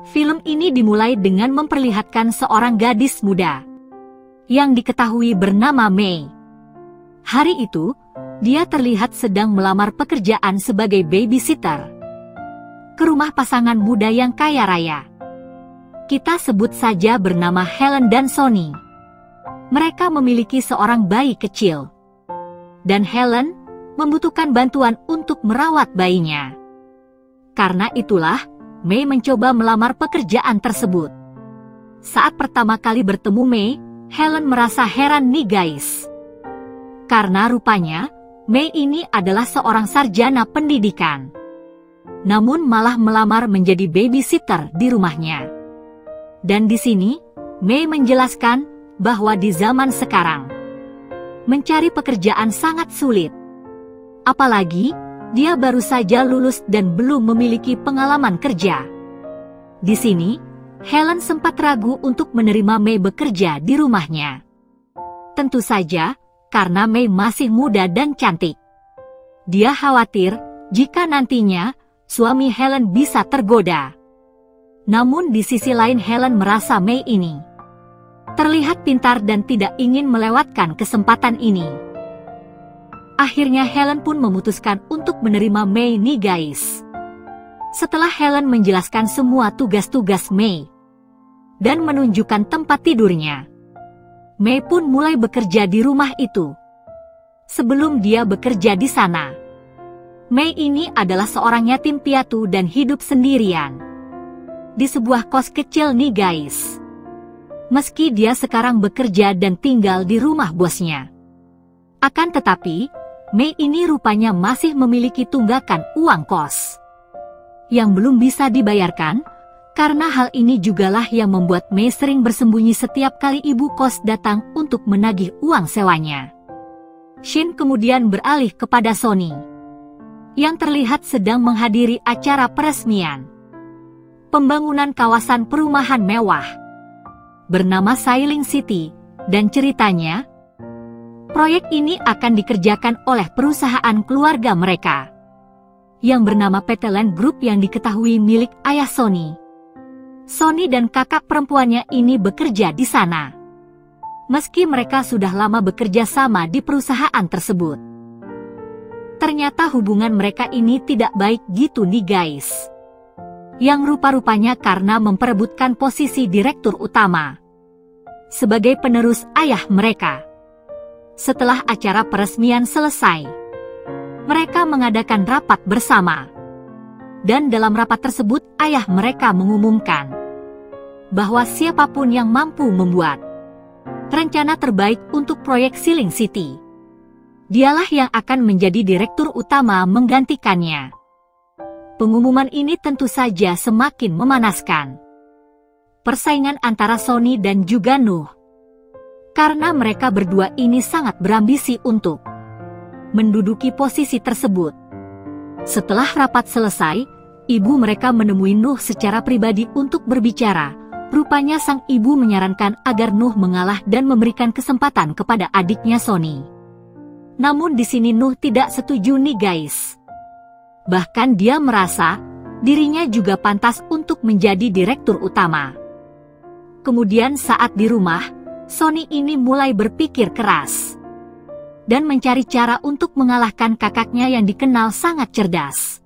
Film ini dimulai dengan memperlihatkan seorang gadis muda yang diketahui bernama Mei. Hari itu, dia terlihat sedang melamar pekerjaan sebagai babysitter ke rumah pasangan muda yang kaya raya. Kita sebut saja bernama Helen dan Sonny. Mereka memiliki seorang bayi kecil, dan Helen membutuhkan bantuan untuk merawat bayinya. Karena itulah, Mei mencoba melamar pekerjaan tersebut. Saat pertama kali bertemu Mei, Helen merasa heran nih guys. Karena rupanya, Mei ini adalah seorang sarjana pendidikan, namun malah melamar menjadi babysitter di rumahnya. Dan di sini, Mei menjelaskan bahwa di zaman sekarang, mencari pekerjaan sangat sulit. Apalagi, dia baru saja lulus dan belum memiliki pengalaman kerja. Di sini, Helen sempat ragu untuk menerima Mei bekerja di rumahnya. Tentu saja, karena Mei masih muda dan cantik. Dia khawatir jika nantinya suami Helen bisa tergoda. Namun di sisi lain Helen merasa Mei ini terlihat pintar dan tidak ingin melewatkan kesempatan ini. Akhirnya Helen pun memutuskan untuk menerima Mei nih guys. Setelah Helen menjelaskan semua tugas-tugas Mei dan menunjukkan tempat tidurnya, Mei pun mulai bekerja di rumah itu. Sebelum dia bekerja di sana, Mei ini adalah seorang yatim piatu dan hidup sendirian di sebuah kos kecil nih guys. Meski dia sekarang bekerja dan tinggal di rumah bosnya, akan tetapi, Mei ini rupanya masih memiliki tunggakan uang kos yang belum bisa dibayarkan. Karena hal ini jugalah yang membuat Mei sering bersembunyi setiap kali ibu kos datang untuk menagih uang sewanya. Shin kemudian beralih kepada Sonny, yang terlihat sedang menghadiri acara peresmian pembangunan kawasan perumahan mewah bernama Sailing City, dan ceritanya, proyek ini akan dikerjakan oleh perusahaan keluarga mereka yang bernama PT Land Group yang diketahui milik ayah Sonny. Sonny dan kakak perempuannya ini bekerja di sana. Meski mereka sudah lama bekerja sama di perusahaan tersebut, ternyata hubungan mereka ini tidak baik gitu nih guys. Yang rupa-rupanya karena memperebutkan posisi direktur utama sebagai penerus ayah mereka. Setelah acara peresmian selesai, mereka mengadakan rapat bersama. Dan dalam rapat tersebut ayah mereka mengumumkan bahwa siapapun yang mampu membuat rencana terbaik untuk proyek Sailing City, dialah yang akan menjadi direktur utama menggantikannya. Pengumuman ini tentu saja semakin memanaskan persaingan antara Sonny dan juga Nuh. Karena mereka berdua ini sangat berambisi untuk menduduki posisi tersebut. Setelah rapat selesai, ibu mereka menemui Nuh secara pribadi untuk berbicara. Rupanya sang ibu menyarankan agar Nuh mengalah dan memberikan kesempatan kepada adiknya Sonny. Namun di sini Nuh tidak setuju nih guys. Bahkan dia merasa dirinya juga pantas untuk menjadi direktur utama. Kemudian saat di rumah, Sonny ini mulai berpikir keras dan mencari cara untuk mengalahkan kakaknya yang dikenal sangat cerdas.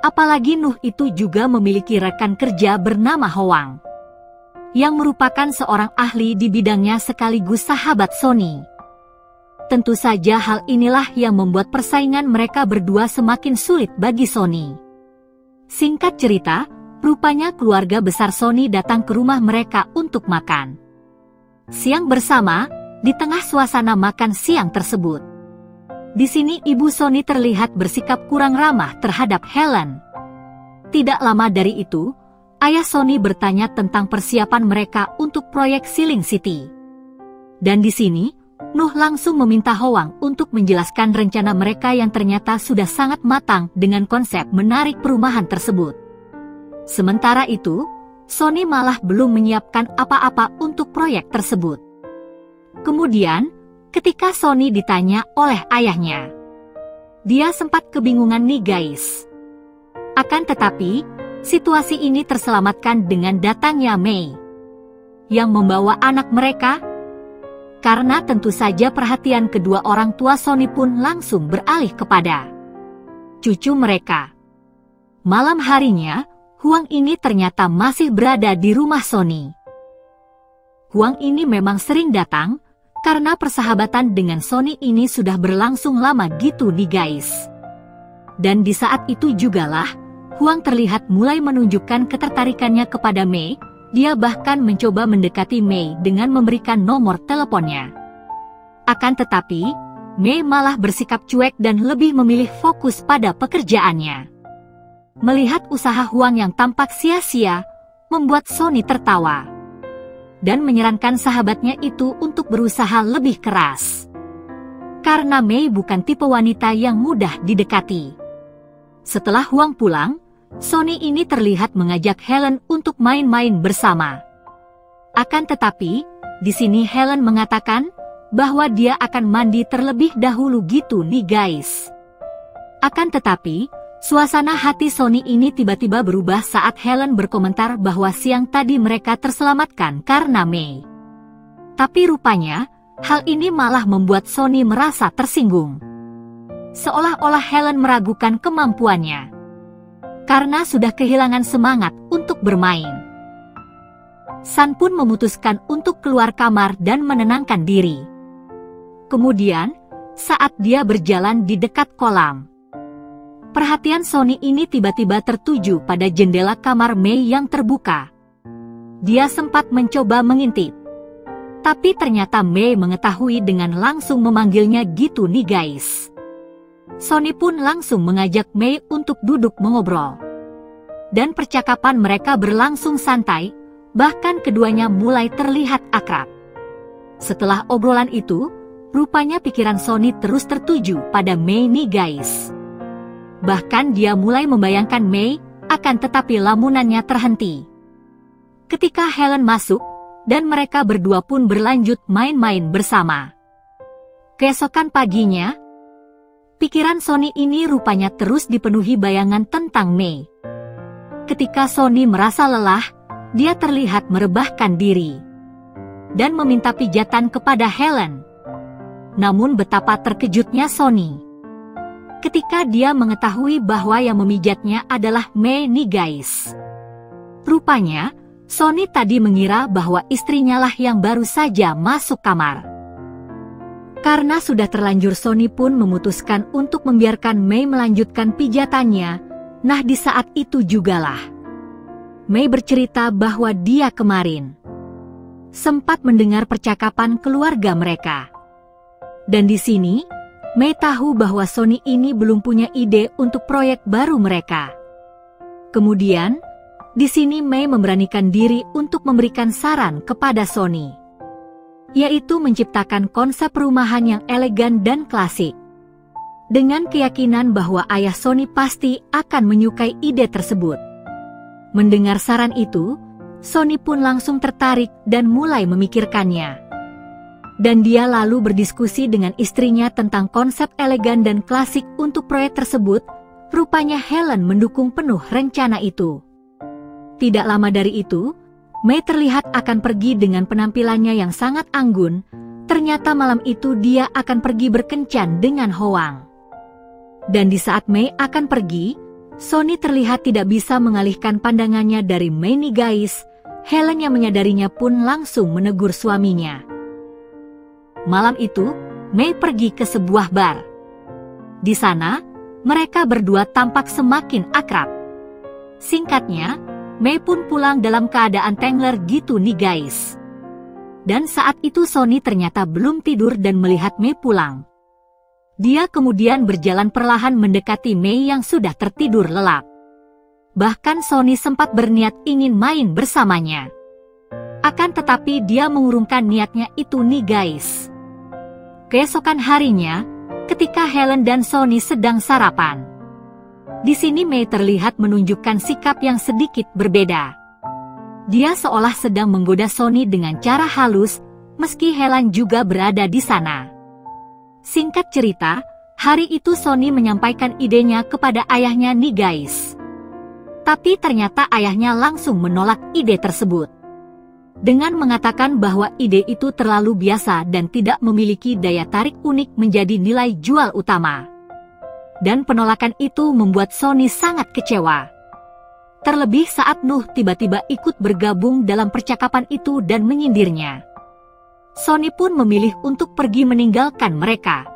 Apalagi Nuh itu juga memiliki rekan kerja bernama Hwang, yang merupakan seorang ahli di bidangnya sekaligus sahabat Sonny. Tentu saja hal inilah yang membuat persaingan mereka berdua semakin sulit bagi Sonny. Singkat cerita, rupanya keluarga besar Sonny datang ke rumah mereka untuk makan siang bersama di tengah suasana makan siang tersebut. Di sini ibu Sonny terlihat bersikap kurang ramah terhadap Helen. Tidak lama dari itu, ayah Sonny bertanya tentang persiapan mereka untuk proyek Sailing City. Dan di sini, Nuh langsung meminta Hwang untuk menjelaskan rencana mereka yang ternyata sudah sangat matang dengan konsep menarik perumahan tersebut. Sementara itu, Sonny malah belum menyiapkan apa-apa untuk proyek tersebut. Kemudian, ketika Sonny ditanya oleh ayahnya, dia sempat kebingungan nih guys. Akan tetapi, Situasi ini terselamatkan dengan datangnya Mei yang membawa anak mereka. Karena tentu saja perhatian kedua orang tua Sonny pun langsung beralih kepada cucu mereka. Malam harinya, Huang ini ternyata masih berada di rumah Sonny. Huang ini memang sering datang, karena persahabatan dengan Sonny ini sudah berlangsung lama gitu nih guys. Dan di saat itu jugalah, Huang terlihat mulai menunjukkan ketertarikannya kepada Mei. Dia bahkan mencoba mendekati Mei dengan memberikan nomor teleponnya. Akan tetapi, Mei malah bersikap cuek dan lebih memilih fokus pada pekerjaannya. Melihat usaha Huang yang tampak sia-sia, membuat Sonny tertawa dan menyarankan sahabatnya itu untuk berusaha lebih keras. Karena Mei bukan tipe wanita yang mudah didekati. Setelah Huang pulang, Sonny ini terlihat mengajak Helen untuk main-main bersama. Akan tetapi, di sini Helen mengatakan bahwa dia akan mandi terlebih dahulu gitu nih guys. Akan tetapi, suasana hati Sonny ini tiba-tiba berubah saat Helen berkomentar bahwa siang tadi mereka terselamatkan karena Mei. Tapi rupanya, hal ini malah membuat Sonny merasa tersinggung. Seolah-olah Helen meragukan kemampuannya. Karena sudah kehilangan semangat untuk bermain. San pun memutuskan untuk keluar kamar dan menenangkan diri. Kemudian, saat dia berjalan di dekat kolam, perhatian Sonny ini tiba-tiba tertuju pada jendela kamar Mei yang terbuka. Dia sempat mencoba mengintip. Tapi ternyata Mei mengetahui dengan langsung memanggilnya gitu nih guys. Sonny pun langsung mengajak Mei untuk duduk mengobrol. Dan percakapan mereka berlangsung santai, bahkan keduanya mulai terlihat akrab. Setelah obrolan itu, rupanya pikiran Sonny terus tertuju pada Mei nih guys. Bahkan dia mulai membayangkan Mei, akan tetapi lamunannya terhenti. Ketika Helen masuk, dan mereka berdua pun berlanjut main-main bersama. Keesokan paginya, pikiran Sonny ini rupanya terus dipenuhi bayangan tentang Mei. Ketika Sonny merasa lelah, dia terlihat merebahkan diri dan meminta pijatan kepada Helen. Namun betapa terkejutnya Sonny ketika dia mengetahui bahwa yang memijatnya adalah Mei nih guys. Rupanya, Sonny tadi mengira bahwa istrinya lah yang baru saja masuk kamar. Karena sudah terlanjur, Sonny pun memutuskan untuk membiarkan Mei melanjutkan pijatannya. Nah, di saat itu jugalah Mei bercerita bahwa dia kemarin sempat mendengar percakapan keluarga mereka. Dan di sini, Mei tahu bahwa Sonny ini belum punya ide untuk proyek baru mereka. Kemudian, di sini Mei memberanikan diri untuk memberikan saran kepada Sonny, yaitu menciptakan konsep perumahan yang elegan dan klasik. Dengan keyakinan bahwa ayah Sonny pasti akan menyukai ide tersebut. Mendengar saran itu, Sonny pun langsung tertarik dan mulai memikirkannya. Dan dia lalu berdiskusi dengan istrinya tentang konsep elegan dan klasik untuk proyek tersebut. Rupanya Helen mendukung penuh rencana itu. Tidak lama dari itu, Mei terlihat akan pergi dengan penampilannya yang sangat anggun. Ternyata malam itu dia akan pergi berkencan dengan Hoang. Dan di saat Mei akan pergi, Sonny terlihat tidak bisa mengalihkan pandangannya dari Mei nih guys. Helen yang menyadarinya pun langsung menegur suaminya. Malam itu, Mei pergi ke sebuah bar. Di sana, mereka berdua tampak semakin akrab. Singkatnya, Mei pun pulang dalam keadaan tengler gitu nih guys. Dan saat itu Sonny ternyata belum tidur dan melihat Mei pulang. Dia kemudian berjalan perlahan mendekati Mei yang sudah tertidur lelap. Bahkan Sonny sempat berniat ingin main bersamanya. Akan tetapi dia mengurungkan niatnya itu nih guys. Keesokan harinya, ketika Helen dan Sonny sedang sarapan, di sini Mei terlihat menunjukkan sikap yang sedikit berbeda. Dia seolah sedang menggoda Sonny dengan cara halus, meski Helen juga berada di sana. Singkat cerita, hari itu Sonny menyampaikan idenya kepada ayahnya nih guys. Tapi ternyata ayahnya langsung menolak ide tersebut. Dengan mengatakan bahwa ide itu terlalu biasa dan tidak memiliki daya tarik unik menjadi nilai jual utama. Dan penolakan itu membuat Sonny sangat kecewa. Terlebih saat Nuh tiba-tiba ikut bergabung dalam percakapan itu dan menyindirnya. Sonny pun memilih untuk pergi meninggalkan mereka.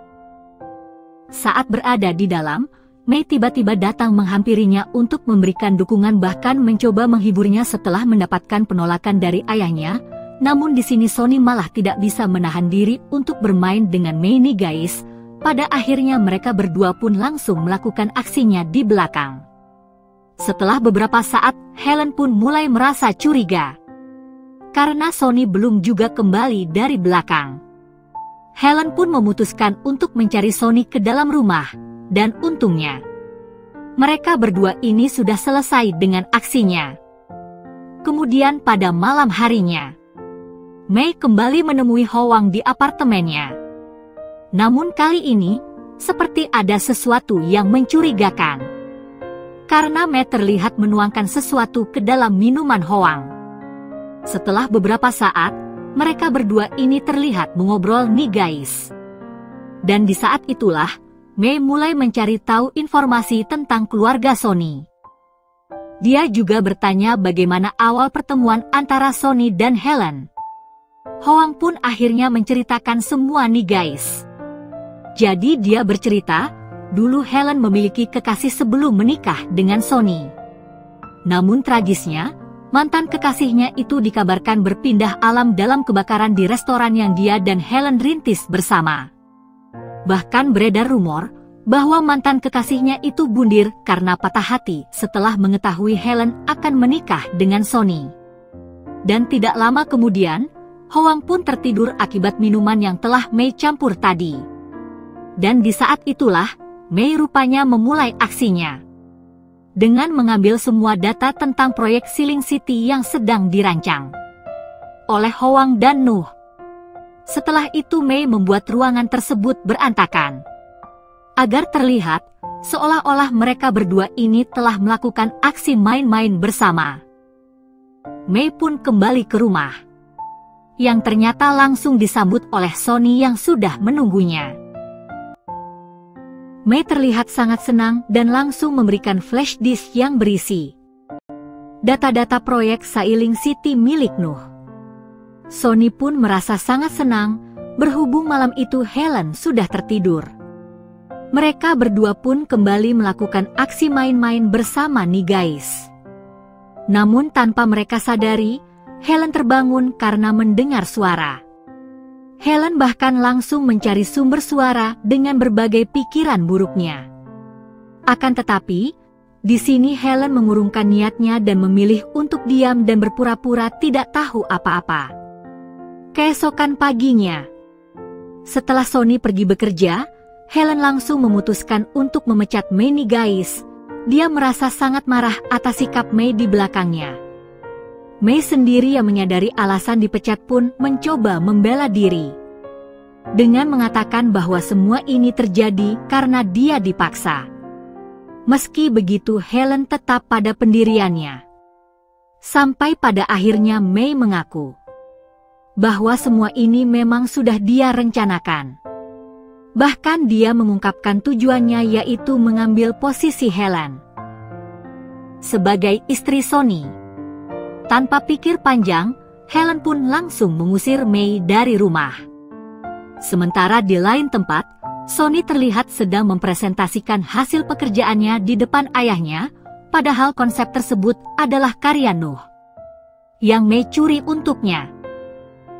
Saat berada di dalam, Mei tiba-tiba datang menghampirinya untuk memberikan dukungan bahkan mencoba menghiburnya setelah mendapatkan penolakan dari ayahnya. Namun di sini Sonny malah tidak bisa menahan diri untuk bermain dengan Mei nih guys. Pada akhirnya mereka berdua pun langsung melakukan aksinya di belakang. Setelah beberapa saat, Helen pun mulai merasa curiga. Karena Sonny belum juga kembali dari belakang. Helen pun memutuskan untuk mencari Sonny ke dalam rumah, dan untungnya mereka berdua ini sudah selesai dengan aksinya. Kemudian pada malam harinya, Mei kembali menemui Hwang di apartemennya. Namun kali ini, seperti ada sesuatu yang mencurigakan. Karena Mei terlihat menuangkan sesuatu ke dalam minuman Hwang. Setelah beberapa saat, mereka berdua ini terlihat mengobrol nih guys. Dan di saat itulah, Mei mulai mencari tahu informasi tentang keluarga Sonny. Dia juga bertanya bagaimana awal pertemuan antara Sonny dan Helen. Hwang pun akhirnya menceritakan semua nih guys. Jadi dia bercerita, dulu Helen memiliki kekasih sebelum menikah dengan Sonny. Namun tragisnya, mantan kekasihnya itu dikabarkan berpindah alam dalam kebakaran di restoran yang dia dan Helen rintis bersama. Bahkan beredar rumor bahwa mantan kekasihnya itu bundir karena patah hati setelah mengetahui Helen akan menikah dengan Sonny. Dan tidak lama kemudian, Hwang pun tertidur akibat minuman yang telah Mei campur tadi. Dan di saat itulah, Mei rupanya memulai aksinya. Dengan mengambil semua data tentang proyek Sealing City yang sedang dirancang oleh Hwang dan Nuh. Setelah itu Mei membuat ruangan tersebut berantakan. Agar terlihat, seolah-olah mereka berdua ini telah melakukan aksi main-main bersama. Mei pun kembali ke rumah. Yang ternyata langsung disambut oleh Sonny yang sudah menunggunya. Mei terlihat sangat senang dan langsung memberikan flash disk yang berisi data-data proyek Sealing City milik Nuh. Sonny pun merasa sangat senang, berhubung malam itu Helen sudah tertidur. Mereka berdua pun kembali melakukan aksi main-main bersama nih guys. Namun tanpa mereka sadari, Helen terbangun karena mendengar suara. Helen bahkan langsung mencari sumber suara dengan berbagai pikiran buruknya. Akan tetapi, di sini Helen mengurungkan niatnya dan memilih untuk diam dan berpura-pura tidak tahu apa-apa. Keesokan paginya, setelah Sonny pergi bekerja, Helen langsung memutuskan untuk memecat Mei nih guys. Dia merasa sangat marah atas sikap Mei di belakangnya. Mei sendiri yang menyadari alasan dipecat pun mencoba membela diri. Dengan mengatakan bahwa semua ini terjadi karena dia dipaksa. Meski begitu Helen tetap pada pendiriannya. Sampai pada akhirnya Mei mengaku bahwa semua ini memang sudah dia rencanakan. Bahkan dia mengungkapkan tujuannya yaitu mengambil posisi Helen sebagai istri Sonny. Tanpa pikir panjang, Helen pun langsung mengusir Mei dari rumah. Sementara di lain tempat, Sonny terlihat sedang mempresentasikan hasil pekerjaannya di depan ayahnya, padahal konsep tersebut adalah karya Nuh yang Mei curi untuknya.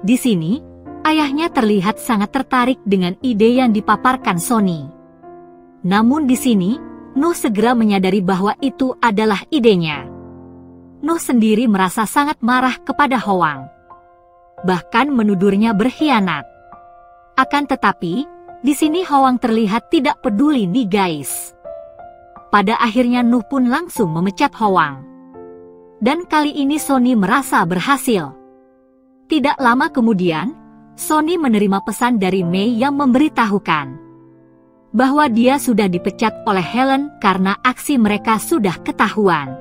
Di sini, ayahnya terlihat sangat tertarik dengan ide yang dipaparkan Sonny. Namun di sini, Nuh segera menyadari bahwa itu adalah idenya. Nuh sendiri merasa sangat marah kepada Hwang. Bahkan menudurnya berkhianat. Akan tetapi, di sini Hwang terlihat tidak peduli nih guys. Pada akhirnya Nuh pun langsung memecat Hwang. Dan kali ini Sonny merasa berhasil. Tidak lama kemudian, Sonny menerima pesan dari Mei yang memberitahukan bahwa dia sudah dipecat oleh Helen karena aksi mereka sudah ketahuan.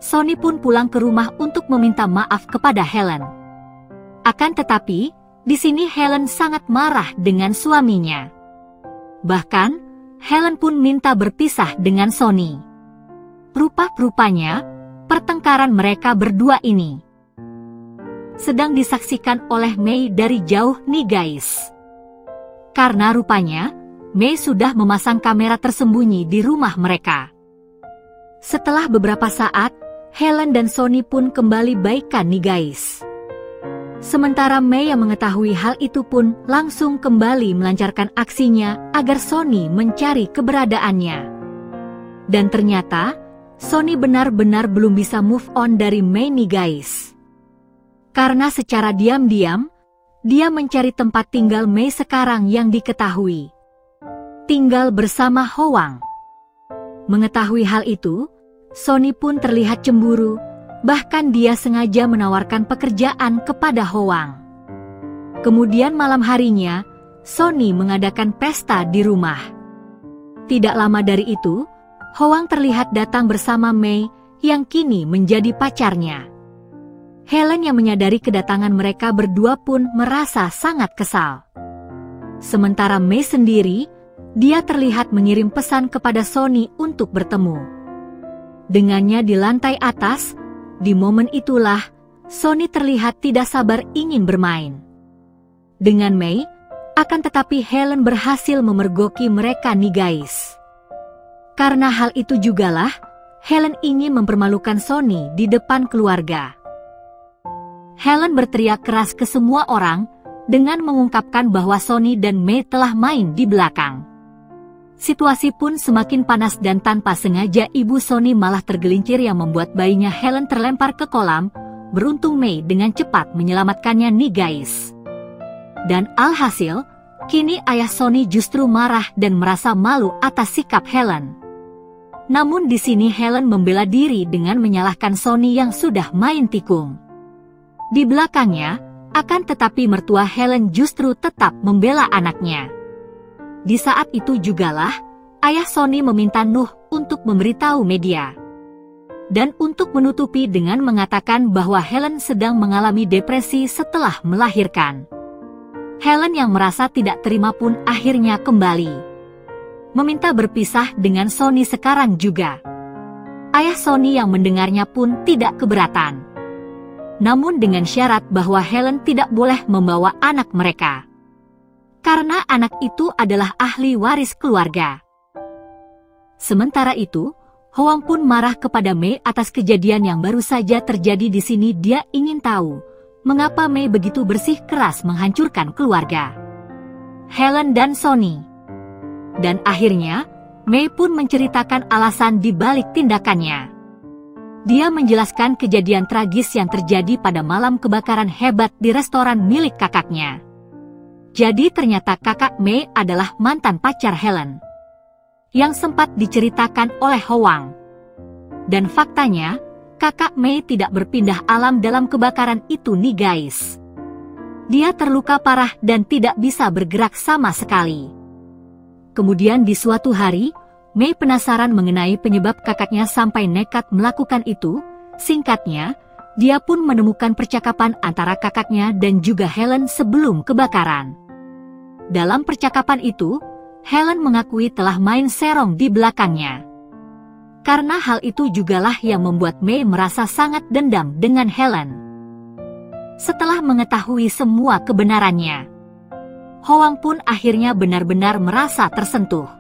Sonny pun pulang ke rumah untuk meminta maaf kepada Helen. Akan tetapi, di sini Helen sangat marah dengan suaminya. Bahkan, Helen pun minta berpisah dengan Sonny. Rupa-rupanya, pertengkaran mereka berdua ini sedang disaksikan oleh Mei dari jauh nih guys. Karena rupanya, Mei sudah memasang kamera tersembunyi di rumah mereka. Setelah beberapa saat, Helen dan Sonny pun kembali baikan nih guys. Sementara Mei yang mengetahui hal itu pun langsung kembali melancarkan aksinya agar Sonny mencari keberadaannya. Dan ternyata, Sonny benar-benar belum bisa move on dari Mei nih guys. Karena secara diam-diam, dia mencari tempat tinggal Mei sekarang yang diketahui. Tinggal bersama Hwang. Mengetahui hal itu, Sonny pun terlihat cemburu, bahkan dia sengaja menawarkan pekerjaan kepada Hwang. Kemudian malam harinya, Sonny mengadakan pesta di rumah. Tidak lama dari itu, Hwang terlihat datang bersama Mei yang kini menjadi pacarnya. Helen yang menyadari kedatangan mereka berdua pun merasa sangat kesal. Sementara Mei sendiri, dia terlihat mengirim pesan kepada Sonny untuk bertemu dengannya di lantai atas. Di momen itulah, Sonny terlihat tidak sabar ingin bermain dengan Mei, akan tetapi Helen berhasil memergoki mereka nih guys. Karena hal itu jugalah, Helen ingin mempermalukan Sonny di depan keluarga. Helen berteriak keras ke semua orang dengan mengungkapkan bahwa Sonny dan Mei telah main di belakang. Situasi pun semakin panas dan tanpa sengaja ibu Sonny malah tergelincir yang membuat bayinya Helen terlempar ke kolam. Beruntung Mei dengan cepat menyelamatkannya nih guys. Dan alhasil, kini ayah Sonny justru marah dan merasa malu atas sikap Helen. Namun di sini Helen membela diri dengan menyalahkan Sonny yang sudah main tikung. Di belakangnya, akan tetapi mertua Helen justru tetap membela anaknya. Di saat itu jugalah, ayah Sonny meminta Nuh untuk memberitahu media. Dan untuk menutupi dengan mengatakan bahwa Helen sedang mengalami depresi setelah melahirkan. Helen yang merasa tidak terima pun akhirnya kembali meminta berpisah dengan Sonny sekarang juga. Ayah Sonny yang mendengarnya pun tidak keberatan. Namun dengan syarat bahwa Helen tidak boleh membawa anak mereka. Karena anak itu adalah ahli waris keluarga. Sementara itu, Hwang pun marah kepada Mei atas kejadian yang baru saja terjadi di sini. Dia ingin tahu, mengapa Mei begitu bersikeras menghancurkan keluarga Helen dan Sonny. Dan akhirnya, Mei pun menceritakan alasan di balik tindakannya. Dia menjelaskan kejadian tragis yang terjadi pada malam kebakaran hebat di restoran milik kakaknya. Jadi ternyata kakak Mei adalah mantan pacar Helen yang sempat diceritakan oleh Hwang. Dan faktanya, kakak Mei tidak berpindah alam dalam kebakaran itu nih guys. Dia terluka parah dan tidak bisa bergerak sama sekali. Kemudian di suatu hari, Mei penasaran mengenai penyebab kakaknya sampai nekat melakukan itu. Singkatnya, dia pun menemukan percakapan antara kakaknya dan juga Helen sebelum kebakaran. Dalam percakapan itu, Helen mengakui telah main serong di belakangnya. Karena hal itu jugalah yang membuat Mei merasa sangat dendam dengan Helen. Setelah mengetahui semua kebenarannya, Hwang pun akhirnya benar-benar merasa tersentuh.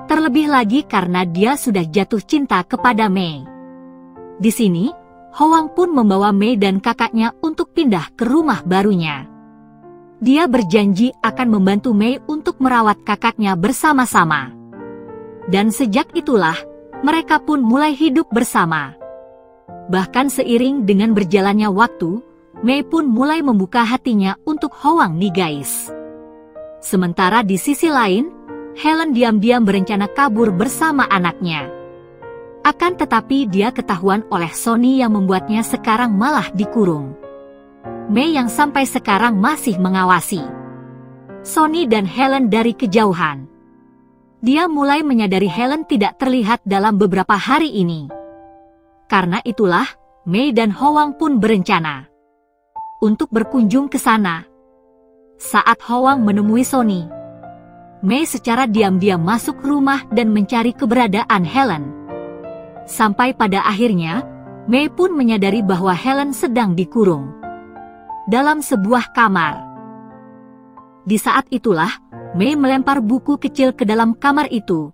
Terlebih lagi karena dia sudah jatuh cinta kepada Mei. Di sini, Hwang pun membawa Mei dan kakaknya untuk pindah ke rumah barunya. Dia berjanji akan membantu Mei untuk merawat kakaknya bersama-sama. Dan sejak itulah, mereka pun mulai hidup bersama. Bahkan seiring dengan berjalannya waktu, Mei pun mulai membuka hatinya untuk Hwang nih guys. Sementara di sisi lain, Helen diam-diam berencana kabur bersama anaknya. Akan tetapi dia ketahuan oleh Sonny yang membuatnya sekarang malah dikurung. Mei yang sampai sekarang masih mengawasi Sonny dan Helen dari kejauhan. Dia mulai menyadari Helen tidak terlihat dalam beberapa hari ini. Karena itulah, Mei dan Hwang pun berencana untuk berkunjung ke sana. Saat Hwang menemui Sonny, Mei secara diam-diam masuk rumah dan mencari keberadaan Helen. Sampai pada akhirnya, Mei pun menyadari bahwa Helen sedang dikurung dalam sebuah kamar. Di saat itulah, Mei melempar buku kecil ke dalam kamar itu,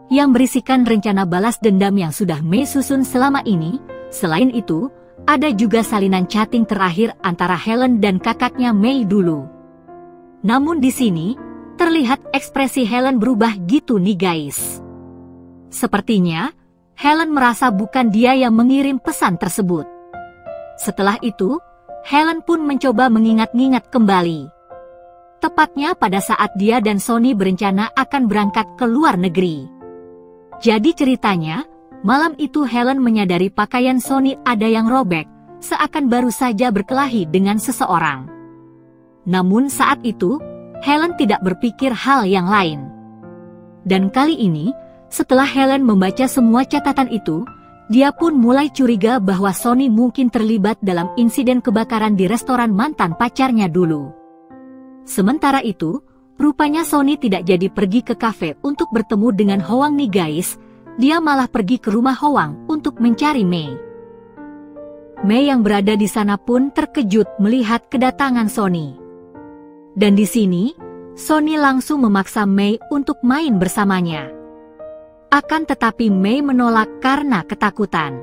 yang berisikan rencana balas dendam yang sudah Mei susun selama ini. Selain itu, ada juga salinan chatting terakhir antara Helen dan kakaknya Mei dulu. Namun di sini, terlihat ekspresi Helen berubah gitu nih guys. Sepertinya, Helen merasa bukan dia yang mengirim pesan tersebut. Setelah itu, Helen pun mencoba mengingat-ingat kembali. Tepatnya pada saat dia dan Sonny berencana akan berangkat ke luar negeri. Jadi ceritanya, malam itu Helen menyadari pakaian Sonny ada yang robek, seakan baru saja berkelahi dengan seseorang. Namun saat itu, Helen tidak berpikir hal yang lain. Dan kali ini, setelah Helen membaca semua catatan itu, dia pun mulai curiga bahwa Sonny mungkin terlibat dalam insiden kebakaran di restoran mantan pacarnya dulu. Sementara itu, rupanya Sonny tidak jadi pergi ke kafe untuk bertemu dengan Hwang nih guys. Dia malah pergi ke rumah Hwang untuk mencari Mei. Mei yang berada di sana pun terkejut melihat kedatangan Sonny. Dan di sini, Sonny langsung memaksa Mei untuk main bersamanya. Akan tetapi Mei menolak karena ketakutan.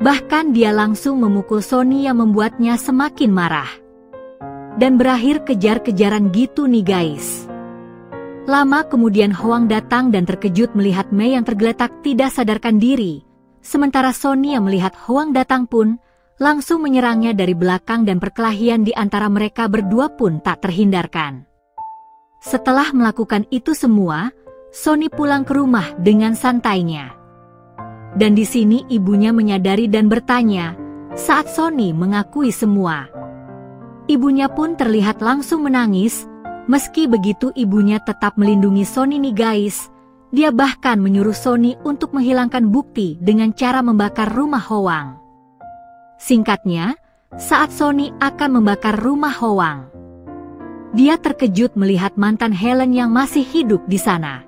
Bahkan dia langsung memukul Sonny yang membuatnya semakin marah. Dan berakhir kejar-kejaran gitu nih guys. Lama kemudian Hwang datang dan terkejut melihat Mei yang tergeletak tidak sadarkan diri. Sementara Sonny yang melihat Hwang datang pun langsung menyerangnya dari belakang dan perkelahian di antara mereka berdua pun tak terhindarkan. Setelah melakukan itu semua, Sonny pulang ke rumah dengan santainya. Dan di sini ibunya menyadari dan bertanya saat Sonny mengakui semua. Ibunya pun terlihat langsung menangis. Meski begitu ibunya tetap melindungi Sonny nih guys. Dia bahkan menyuruh Sonny untuk menghilangkan bukti dengan cara membakar rumah Hwang. Singkatnya, saat Sonny akan membakar rumah Hwang, dia terkejut melihat mantan Helen yang masih hidup di sana.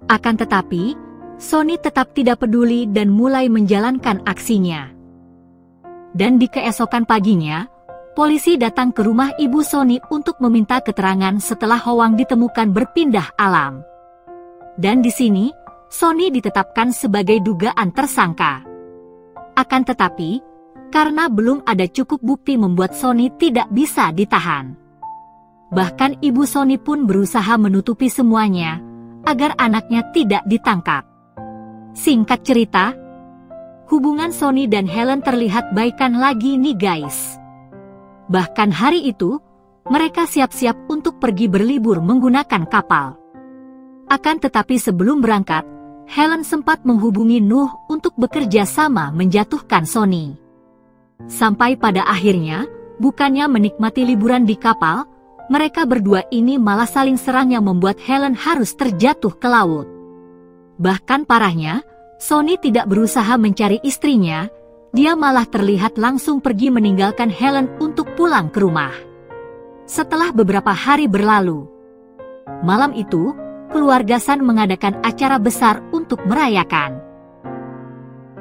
Akan tetapi, Sonny tetap tidak peduli dan mulai menjalankan aksinya. Dan di keesokan paginya, polisi datang ke rumah ibu Sonny untuk meminta keterangan setelah Hwang ditemukan berpindah alam. Dan di sini, Sonny ditetapkan sebagai dugaan tersangka. Akan tetapi, karena belum ada cukup bukti membuat Sonny tidak bisa ditahan. Bahkan ibu Sonny pun berusaha menutupi semuanya, agar anaknya tidak ditangkap. Singkat cerita, hubungan Sonny dan Helen terlihat baikan lagi nih guys. Bahkan hari itu, mereka siap-siap untuk pergi berlibur menggunakan kapal. Akan tetapi sebelum berangkat, Helen sempat menghubungi Nuh untuk bekerja sama menjatuhkan Sonny. Sampai pada akhirnya, bukannya menikmati liburan di kapal, mereka berdua ini malah saling serang yang membuat Helen harus terjatuh ke laut. Bahkan parahnya, Sonny tidak berusaha mencari istrinya. Dia malah terlihat langsung pergi meninggalkan Helen untuk pulang ke rumah. Setelah beberapa hari berlalu, malam itu, keluarga Sun mengadakan acara besar untuk merayakan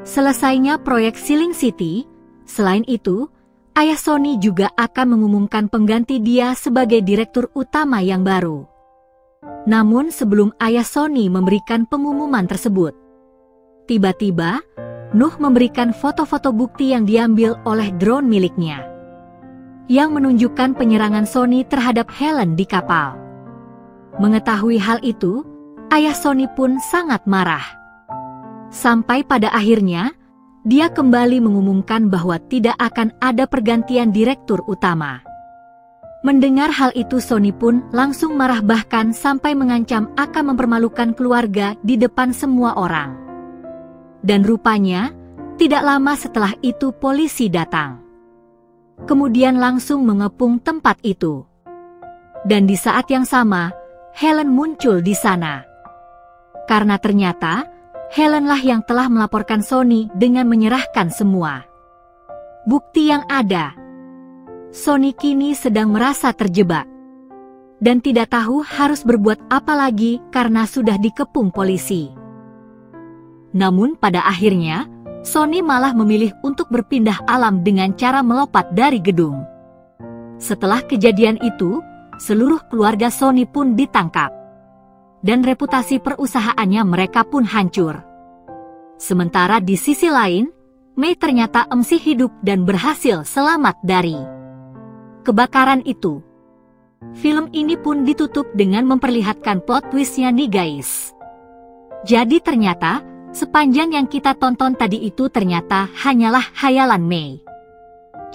selesainya proyek Siling City. Selain itu, ayah Sonny juga akan mengumumkan pengganti dia sebagai direktur utama yang baru. Namun sebelum ayah Sonny memberikan pengumuman tersebut, tiba-tiba, Nuh memberikan foto-foto bukti yang diambil oleh drone miliknya, yang menunjukkan penyerangan Sonny terhadap Helen di kapal. Mengetahui hal itu, ayah Sonny pun sangat marah. Sampai pada akhirnya, dia kembali mengumumkan bahwa tidak akan ada pergantian direktur utama. Mendengar hal itu Sonny pun langsung marah bahkan sampai mengancam akan mempermalukan keluarga di depan semua orang. Dan rupanya, tidak lama setelah itu polisi datang. Kemudian langsung mengepung tempat itu. Dan di saat yang sama, Helen muncul di sana. Karena ternyata, Helen lah yang telah melaporkan Sony dengan menyerahkan semua bukti yang ada. Sony kini sedang merasa terjebak dan tidak tahu harus berbuat apa lagi karena sudah dikepung polisi. Namun pada akhirnya, Sony malah memilih untuk berpindah alam dengan cara melompat dari gedung. Setelah kejadian itu, seluruh keluarga Sony pun ditangkap. Dan reputasi perusahaannya mereka pun hancur. Sementara di sisi lain, Mei ternyata masih hidup dan berhasil selamat dari kebakaran itu. Film ini pun ditutup dengan memperlihatkan plot twist-nya nih guys. Jadi ternyata, sepanjang yang kita tonton tadi itu ternyata hanyalah khayalan Mei.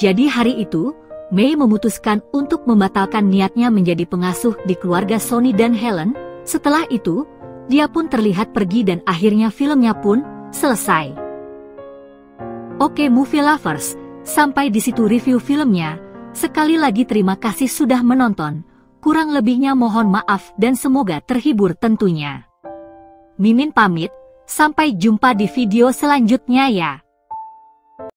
Jadi hari itu, Mei memutuskan untuk membatalkan niatnya menjadi pengasuh di keluarga Sony dan Helen. Setelah itu, dia pun terlihat pergi dan akhirnya filmnya pun selesai. Oke movie lovers, sampai di situ review filmnya. Sekali lagi terima kasih sudah menonton. Kurang lebihnya mohon maaf dan semoga terhibur tentunya. Mimin pamit, sampai jumpa di video selanjutnya ya.